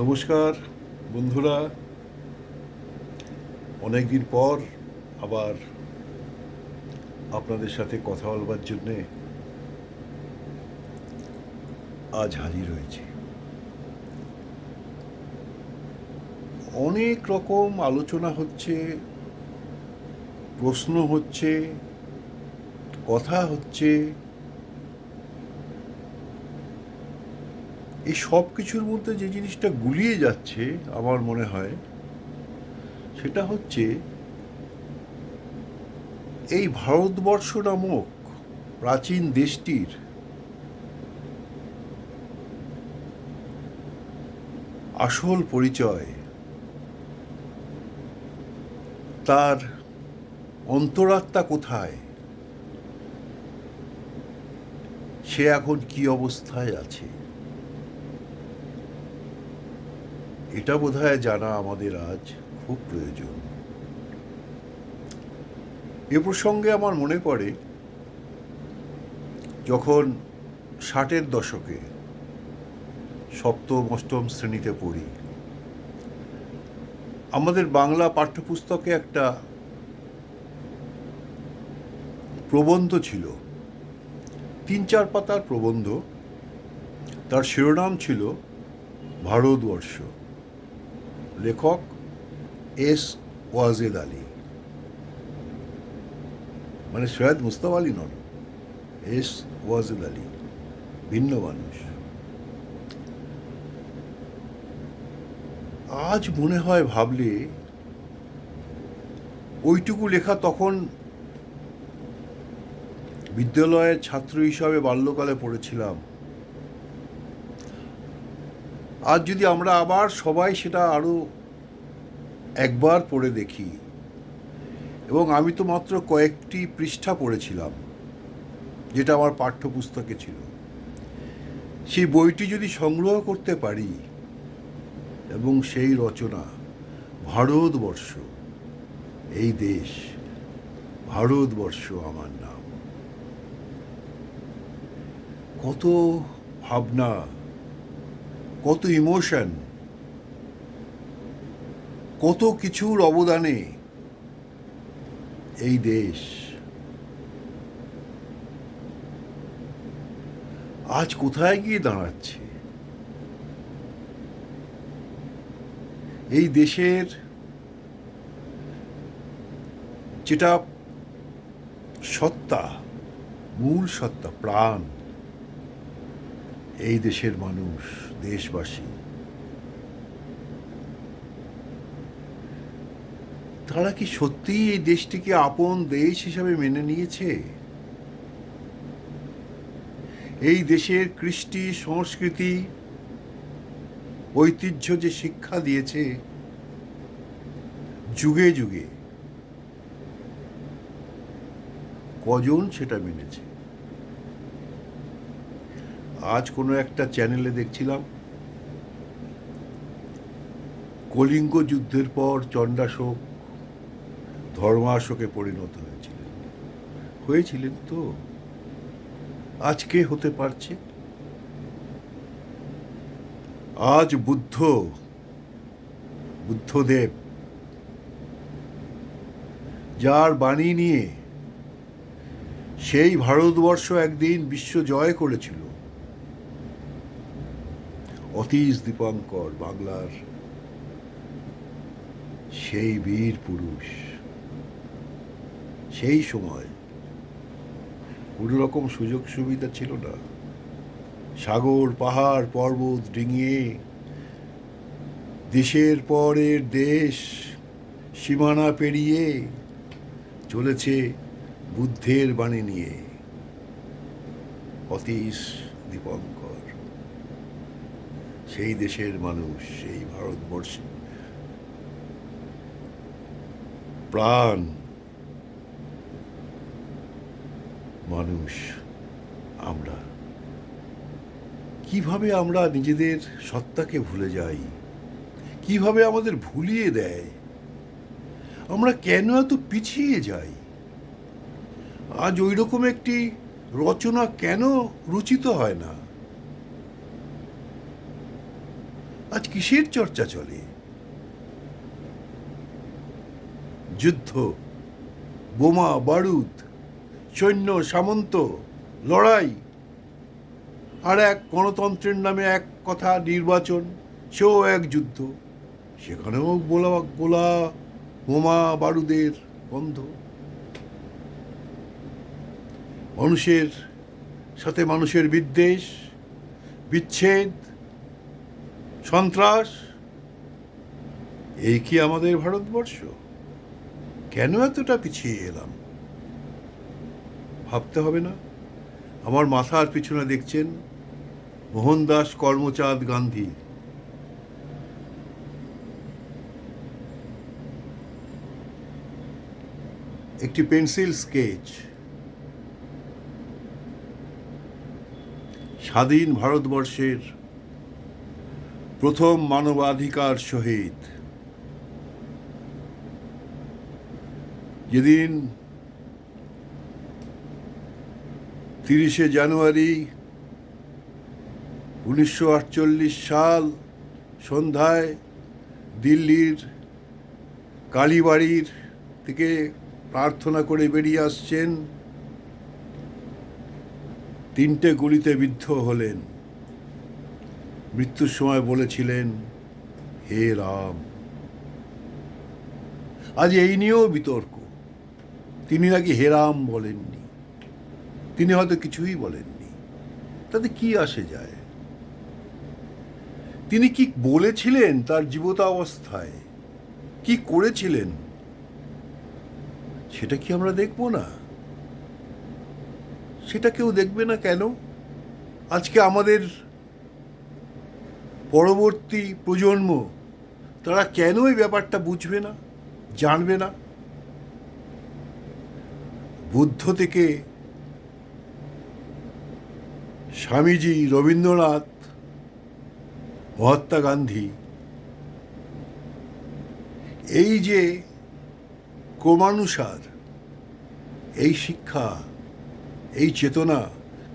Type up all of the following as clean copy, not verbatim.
নমস্কার বন্ধুরা, অনেক দিন পর আবার আপনাদের সাথে কথা বলবার জন্যে আজ হাজির হয়েছি। অনেক রকম আলোচনা হচ্ছে, প্রশ্ন হচ্ছে, কথা হচ্ছে। এই সব কিছুর মধ্যে যে জিনিসটা গুলিয়ে যাচ্ছে আমার মনে হয় সেটা হচ্ছে এই ভারতবর্ষ নামক প্রাচীন দেশটির আসল পরিচয়, তার অন্তরাত্মা কোথায়, সে এখন কি অবস্থায় আছে, এটা বোধহয় জানা আমাদের আজ খুব প্রয়োজন। এ প্রসঙ্গে আমার মনে পড়ে যখন 60-এর দশকে সপ্তম অষ্টম শ্রেণীতে পড়ি, আমাদের বাংলা পাঠ্যপুস্তকে একটা প্রবন্ধ ছিল, 3-4 পাতার প্রবন্ধ। তার শিরোনাম ছিল ভারতবর্ষ, লেখক এস ওয়াজেদ আলী, মানে সৈয়দ মুস্তাফা আলী নন, এস ওয়াজেদ আলী, ভিন্ন মানুষ। আজ মনে হয় ভাবলে ওইটুকু লেখা তখন বিদ্যালয়ের ছাত্র হিসাবে বাল্যকালে পড়েছিলাম। আজ যদি আমরা আবার সবাই সেটা আরও একবার পড়ে দেখি, এবং আমি তো মাত্র কয়েকটি পৃষ্ঠা পড়েছিলাম যেটা আমার পাঠ্যপুস্তকে ছিল, সেই বইটি যদি সংগ্রহ করতে পারি এবং সেই রচনা ভারতবর্ষ, এই দেশ, ভারতবর্ষ আমার নাম, কত ভাবনা, কত ইমোশন, কত কিছুর অবদানে এই দেশ আজ কোথায় গিয়ে দাঁড়াচ্ছে। এই দেশের যেটা সত্তা, মূল সত্তা, প্রাণ, এই দেশের মানুষ, দেশবাসী, তারা কি সত্যিই এই দেশটিকে আপন দেশ হিসাবে মেনে নিয়েছে? এই দেশের কৃষ্টি, সংস্কৃতি, ঐতিহ্য যে শিক্ষা দিয়েছে যুগে যুগে, কজন সেটা মেনেছে? আজ কোনো একটা চ্যানেলে দেখছিলাম, কলিঙ্গ যুদ্ধের পর চণ্ডাশোক ধর্মাশোকে পরিণত হয়েছিলেন তো আজকে হতে পারছে? আজ বুদ্ধদেব, যার বাণী নিয়ে সেই ভারতবর্ষ একদিন বিশ্ব জয় করেছিল, অতীশ দীপঙ্কর, বাংলার সেই বীর পুরুষ, সেই সময় কোনো রকম সুযোগ সুবিধা ছিল না। সাগর, পাহাড়, পর্বত ডিঙিয়ে দেশের পরের দেশ সীমানা পেরিয়ে চলেছে বুদ্ধের বাণী নিয়ে অতীশ দীপঙ্কর। সেই দেশের মানুষ, সেই ভারতবর্ষে প্রাণ মানুষ আমরা। কিভাবে আমরা নিজেদের সত্তাকে ভুলে যাই, কিভাবে আমাদের ভুলিয়ে দেয়, আমরা কেন এত পিছিয়ে যাই? আজ ওই রকম একটি রচনা কেন রচিত হয় না? আজ কিসের চর্চা চলে? যুদ্ধ, বোমা বারুদ, সৈন্য সামন্ত, লড়াই, আর এক গণতন্ত্রের নামে এক কথা নির্বাচন, সেও এক যুদ্ধ। সেখানেও গোলা বোমা বারুদের গন্ধ। মানুষের সাথে মানুষের বিদ্বেষ, বিচ্ছেদ, সন্ত্রাস, এই কি আমাদের ভারতবর্ষ? কেন এতটা পিছিয়ে এলাম? ভাবতে হবে না? আমার মাথার পিছনে দেখছেন মোহনদাস করমচাঁদ গান্ধী। একটি পেন্সিল স্কেচ। স্বাধীন ভারতবর্ষের প্রথম মানবাধিকার শহীদ, যেদিন 30শে জানুয়ারি 1948 সাল সন্ধ্যায় দিল্লির কালীবাড়ির থেকে প্রার্থনা করে বেরিয়ে আসছেন, 3টে গুলিতে বিদ্ধ হলেন। মৃত্যুর সময় বলেছিলেন, হে রাম। আজ এই নিয়েও বিতর্ক। তিনি নাকি হে রাম বলেননি, তিনি হয়তো কিছুই বলেননি। তাতে কি আসে যায়? তিনি কি বলেছিলেন তার জীবিতাবস্থায়, কি করেছিলেন, সেটা কি আমরা দেখব না? সেটা কেউ দেখবে না কেন? আজকে আমাদের পরবর্তী প্রজন্ম, তারা কেন এই ব্যাপারটা বুঝবে না, জানবে না? বুদ্ধ থেকে স্বামীজি, রবীন্দ্রনাথ, মহাত্মা গান্ধী, এই যে ক্রমানুসার এই শিক্ষা, এই চেতনা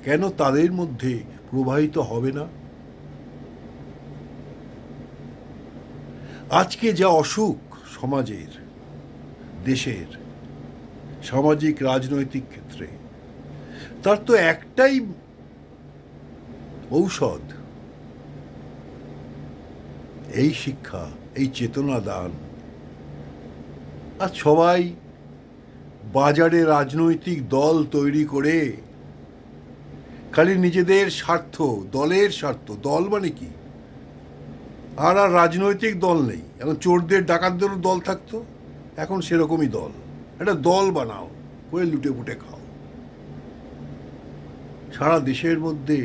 কেন তাদের মধ্যে প্রবাহিত হবে না? আজকে যা অসুখ সমাজের, দেশের, সামাজিক রাজনৈতিক ক্ষেত্রে, তার তো একটাই ঔষধ, এই শিক্ষা, এই চেতনা দান। আর সবাই বাজারে রাজনৈতিক দল তৈরি করে খালি নিজেদের স্বার্থ, দলের স্বার্থ, দল মানে কি? আর রাজনৈতিক দল নেই। এখন চোরদের ডাকাতদেরও দল থাকতো, এখন সেরকমই দল। একটা দল বানাও, করে লুটে পুটে খাও। সারা দেশের মধ্যে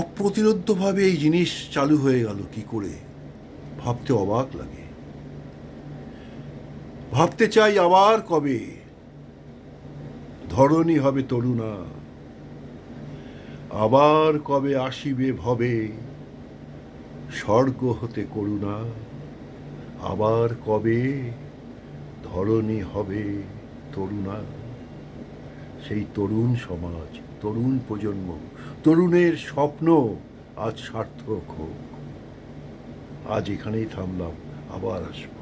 অপ্রতিরোধ্যভাবে এই জিনিস চালু হয়ে গেল কি করে, ভাবতে অবাক লাগে। ভাবতে চাই আবার কবে ধরণী হবে তরুণা, আবার কবে আসিবে ভবে স্বর্গ হতে করুণা, আবার কবে ধরণী হবে তরুণা। সেই তরুণ সমাজ, তরুণ প্রজন্ম, তরুণের স্বপ্ন আজ সার্থক হোক। আজ এখানেই থামলাম, আবার আসবো।